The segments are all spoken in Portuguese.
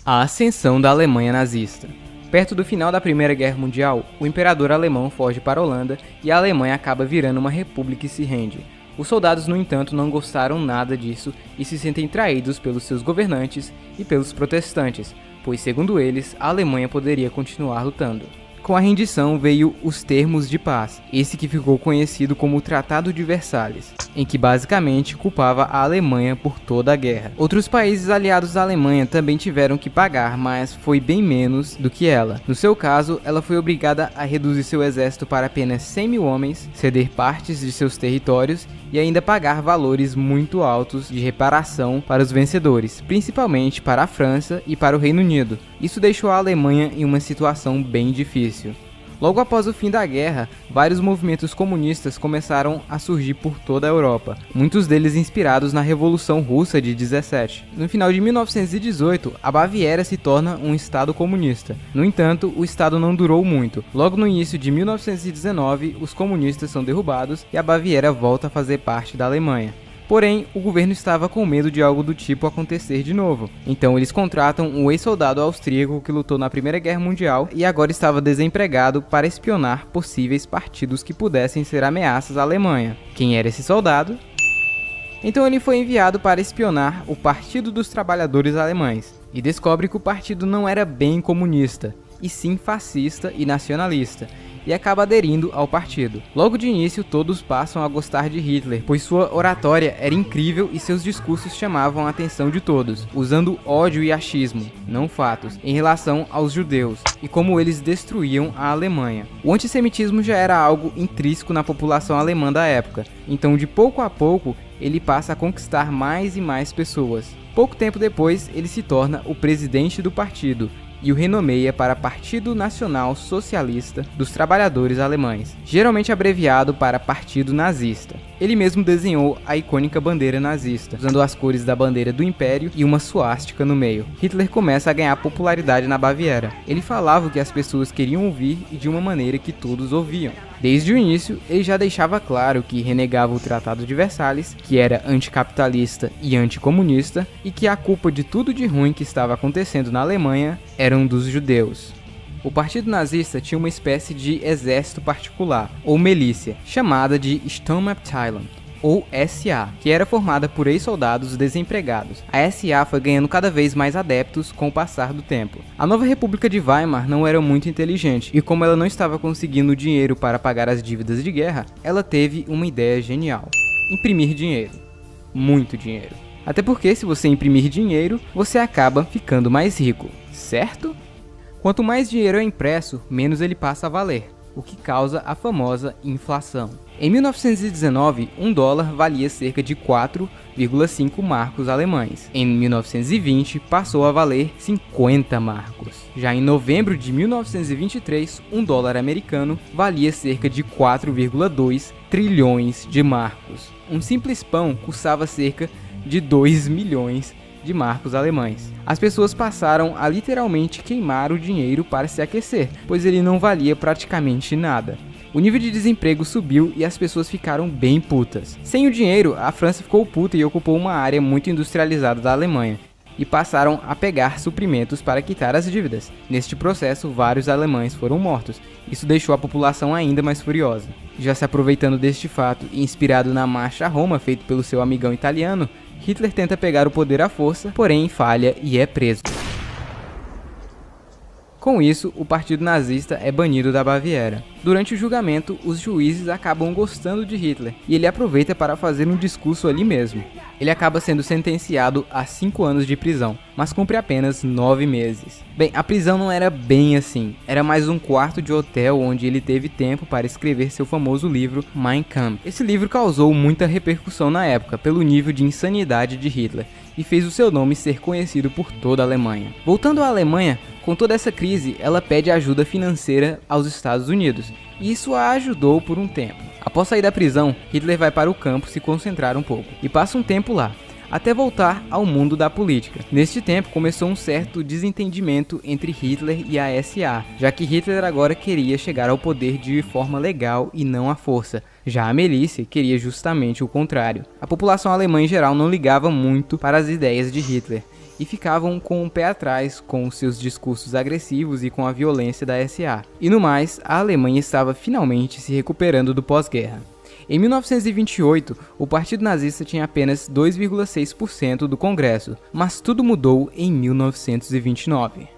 A ascensão da Alemanha nazista. Perto do final da Primeira Guerra Mundial, o imperador alemão foge para a Holanda e a Alemanha acaba virando uma república e se rende. Os soldados, no entanto, não gostaram nada disso e se sentem traídos pelos seus governantes e pelos protestantes, pois, segundo eles, a Alemanha poderia continuar lutando. Com a rendição veio os termos de paz, esse que ficou conhecido como o Tratado de Versalhes, em que basicamente culpava a Alemanha por toda a guerra. Outros países aliados à Alemanha também tiveram que pagar, mas foi bem menos do que ela. No seu caso, ela foi obrigada a reduzir seu exército para apenas 100 mil homens, ceder partes de seus territórios e ainda pagar valores muito altos de reparação para os vencedores, principalmente para a França e para o Reino Unido. Isso deixou a Alemanha em uma situação bem difícil. Logo após o fim da guerra, vários movimentos comunistas começaram a surgir por toda a Europa, muitos deles inspirados na Revolução Russa de 17. No final de 1918, a Baviera se torna um estado comunista. No entanto, o estado não durou muito. Logo no início de 1919, os comunistas são derrubados e a Baviera volta a fazer parte da Alemanha. Porém, o governo estava com medo de algo do tipo acontecer de novo. Então eles contratam um ex-soldado austríaco que lutou na Primeira Guerra Mundial e agora estava desempregado para espionar possíveis partidos que pudessem ser ameaças à Alemanha. Quem era esse soldado? Então ele foi enviado para espionar o Partido dos Trabalhadores Alemães e descobre que o partido não era bem comunista, e sim fascista e nacionalista, e acaba aderindo ao partido. Logo de início, todos passam a gostar de Hitler, pois sua oratória era incrível e seus discursos chamavam a atenção de todos, usando ódio e achismo, não fatos, em relação aos judeus, e como eles destruíam a Alemanha. O antissemitismo já era algo intrínseco na população alemã da época, então de pouco a pouco, ele passa a conquistar mais e mais pessoas. Pouco tempo depois, ele se torna o presidente do partido, e o renomeia para Partido Nacional Socialista dos Trabalhadores Alemães, geralmente abreviado para Partido Nazista. Ele mesmo desenhou a icônica bandeira nazista, usando as cores da bandeira do Império e uma suástica no meio. Hitler começa a ganhar popularidade na Baviera. Ele falava o que as pessoas queriam ouvir e de uma maneira que todos ouviam. Desde o início, ele já deixava claro que renegava o Tratado de Versalhes, que era anticapitalista e anticomunista, e que a culpa de tudo de ruim que estava acontecendo na Alemanha eram dos judeus. O partido nazista tinha uma espécie de exército particular, ou milícia, chamada de Sturmabteilung, ou SA, que era formada por ex-soldados desempregados. A SA foi ganhando cada vez mais adeptos com o passar do tempo. A nova República de Weimar não era muito inteligente, e como ela não estava conseguindo dinheiro para pagar as dívidas de guerra, ela teve uma ideia genial: imprimir dinheiro. Muito dinheiro. Até porque se você imprimir dinheiro, você acaba ficando mais rico, certo? Quanto mais dinheiro é impresso, menos ele passa a valer, o que causa a famosa inflação. Em 1919, um dólar valia cerca de 4,5 marcos alemães. Em 1920, passou a valer 50 marcos. Já em novembro de 1923, um dólar americano valia cerca de 4,2 trilhões de marcos. Um simples pão custava cerca de 2 milhões de marcos alemães. As pessoas passaram a literalmente queimar o dinheiro para se aquecer, pois ele não valia praticamente nada. O nível de desemprego subiu e as pessoas ficaram bem putas. Sem o dinheiro, a França ficou puta e ocupou uma área muito industrializada da Alemanha, e passaram a pegar suprimentos para quitar as dívidas. Neste processo, vários alemães foram mortos. Isso deixou a população ainda mais furiosa. Já se aproveitando deste fato e inspirado na Marcha a Roma, feito pelo seu amigão italiano, Hitler tenta pegar o poder à força, porém falha e é preso. Com isso, o partido nazista é banido da Baviera. Durante o julgamento, os juízes acabam gostando de Hitler, e ele aproveita para fazer um discurso ali mesmo. Ele acaba sendo sentenciado a 5 anos de prisão, mas cumpre apenas 9 meses. Bem, a prisão não era bem assim, era mais um quarto de hotel onde ele teve tempo para escrever seu famoso livro Mein Kampf. Esse livro causou muita repercussão na época, pelo nível de insanidade de Hitler, e fez o seu nome ser conhecido por toda a Alemanha. Voltando à Alemanha, com toda essa crise, ela pede ajuda financeira aos Estados Unidos, e isso a ajudou por um tempo. Após sair da prisão, Hitler vai para o campo se concentrar um pouco, e passa um tempo lá, até voltar ao mundo da política. Neste tempo, começou um certo desentendimento entre Hitler e a SA, já que Hitler agora queria chegar ao poder de forma legal e não à força. Já a milícia queria justamente o contrário. A população alemã em geral não ligava muito para as ideias de Hitler, e e ficavam com o pé atrás com os seus discursos agressivos e com a violência da SA. E no mais, a Alemanha estava finalmente se recuperando do pós-guerra. Em 1928, o Partido Nazista tinha apenas 2,6% do Congresso, mas tudo mudou em 1929.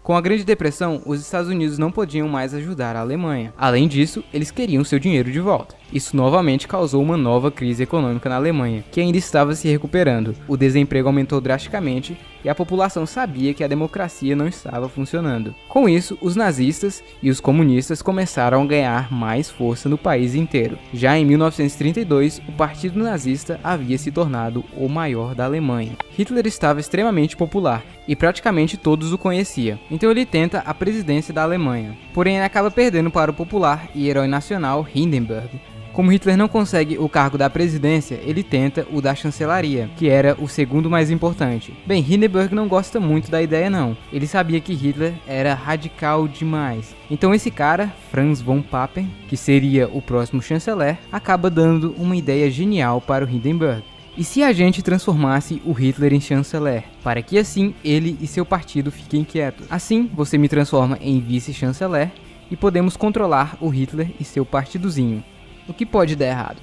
Com a Grande Depressão, os Estados Unidos não podiam mais ajudar a Alemanha. Além disso, eles queriam seu dinheiro de volta. Isso novamente causou uma nova crise econômica na Alemanha, que ainda estava se recuperando. O desemprego aumentou drasticamente e a população sabia que a democracia não estava funcionando. Com isso, os nazistas e os comunistas começaram a ganhar mais força no país inteiro. Já em 1932, o Partido Nazista havia se tornado o maior da Alemanha. Hitler estava extremamente popular e praticamente todos o conheciam. Então ele tenta a presidência da Alemanha. Porém, ele acaba perdendo para o popular e herói nacional Hindenburg. Como Hitler não consegue o cargo da presidência, ele tenta o da chancelaria, que era o segundo mais importante. Bem, Hindenburg não gosta muito da ideia não. Ele sabia que Hitler era radical demais. Então esse cara, Franz von Papen, que seria o próximo chanceler, acaba dando uma ideia genial para o Hindenburg. E se a gente transformasse o Hitler em chanceler, para que assim ele e seu partido fiquem quietos? Assim, você me transforma em vice-chanceler e podemos controlar o Hitler e seu partidozinho. O que pode dar errado?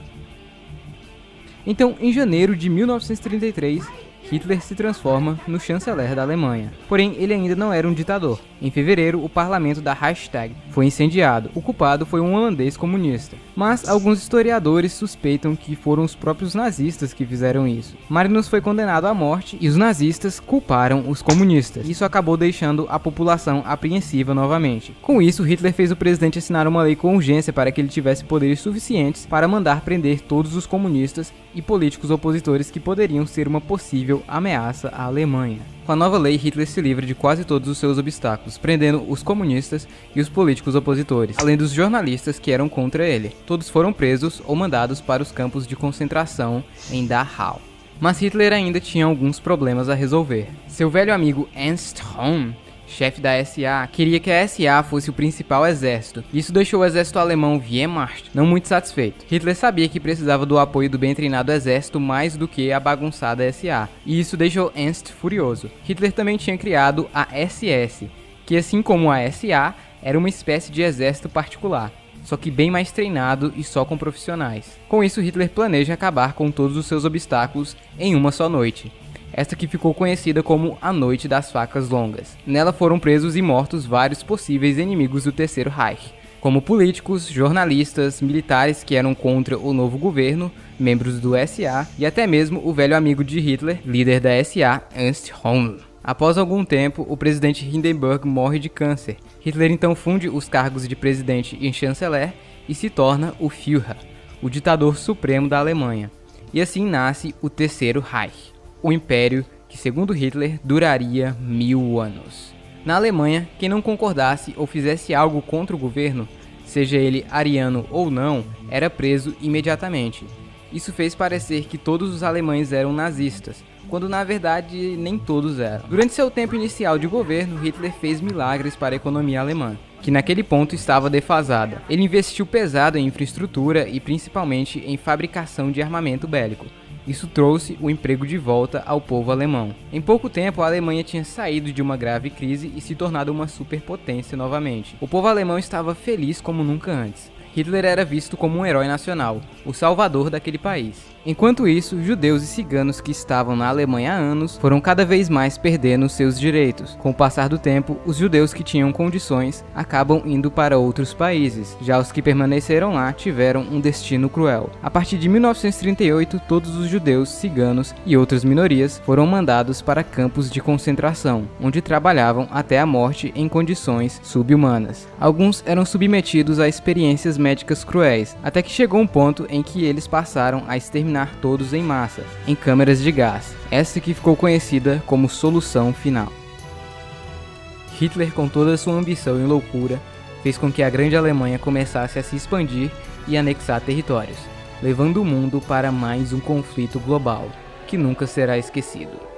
Então, em janeiro de 1933, Hitler se transforma no chanceler da Alemanha. Porém, ele ainda não era um ditador. Em fevereiro, o parlamento da Reichstag foi incendiado. O culpado foi um holandês comunista. Mas alguns historiadores suspeitam que foram os próprios nazistas que fizeram isso. Marinus foi condenado à morte e os nazistas culparam os comunistas. Isso acabou deixando a população apreensiva novamente. Com isso, Hitler fez o presidente assinar uma lei com urgência para que ele tivesse poderes suficientes para mandar prender todos os comunistas e políticos opositores que poderiam ser uma possível ameaça à Alemanha. Com a nova lei, Hitler se livra de quase todos os seus obstáculos, prendendo os comunistas e os políticos opositores, além dos jornalistas que eram contra ele. Todos foram presos ou mandados para os campos de concentração em Dachau. Mas Hitler ainda tinha alguns problemas a resolver. Seu velho amigo Ernst Röhm, chefe da SA, queria que a SA fosse o principal exército. Isso deixou o exército alemão Wehrmacht não muito satisfeito. Hitler sabia que precisava do apoio do bem treinado exército mais do que a bagunçada SA, e isso deixou Ernst furioso. Hitler também tinha criado a SS, que assim como a SA, era uma espécie de exército particular, só que bem mais treinado e só com profissionais. Com isso, Hitler planeja acabar com todos os seus obstáculos em uma só noite. Esta que ficou conhecida como a Noite das Facas Longas. Nela foram presos e mortos vários possíveis inimigos do Terceiro Reich, como políticos, jornalistas, militares que eram contra o novo governo, membros do SA e até mesmo o velho amigo de Hitler, líder da SA, Ernst Röhm. Após algum tempo, o presidente Hindenburg morre de câncer. Hitler então funde os cargos de presidente e chanceler e se torna o Führer, o ditador supremo da Alemanha. E assim nasce o Terceiro Reich. O império que, segundo Hitler, duraria 1000 anos. Na Alemanha, quem não concordasse ou fizesse algo contra o governo, seja ele ariano ou não, era preso imediatamente. Isso fez parecer que todos os alemães eram nazistas, quando na verdade nem todos eram. Durante seu tempo inicial de governo, Hitler fez milagres para a economia alemã, que naquele ponto estava defasada. Ele investiu pesado em infraestrutura e principalmente em fabricação de armamento bélico. Isso trouxe o emprego de volta ao povo alemão. Em pouco tempo, a Alemanha tinha saído de uma grave crise e se tornado uma superpotência novamente. O povo alemão estava feliz como nunca antes. Hitler era visto como um herói nacional, o salvador daquele país. Enquanto isso, judeus e ciganos que estavam na Alemanha há anos foram cada vez mais perdendo seus direitos. Com o passar do tempo, os judeus que tinham condições acabam indo para outros países. Já os que permaneceram lá tiveram um destino cruel. A partir de 1938, todos os judeus, ciganos e outras minorias foram mandados para campos de concentração, onde trabalhavam até a morte em condições subhumanas. Alguns eram submetidos a experiências médicas cruéis, até que chegou um ponto em que eles passaram a exterminar todos em massa, em câmeras de gás, essa que ficou conhecida como solução final. Hitler, com toda a sua ambição e loucura, fez com que a grande Alemanha começasse a se expandir e anexar territórios, levando o mundo para mais um conflito global, que nunca será esquecido.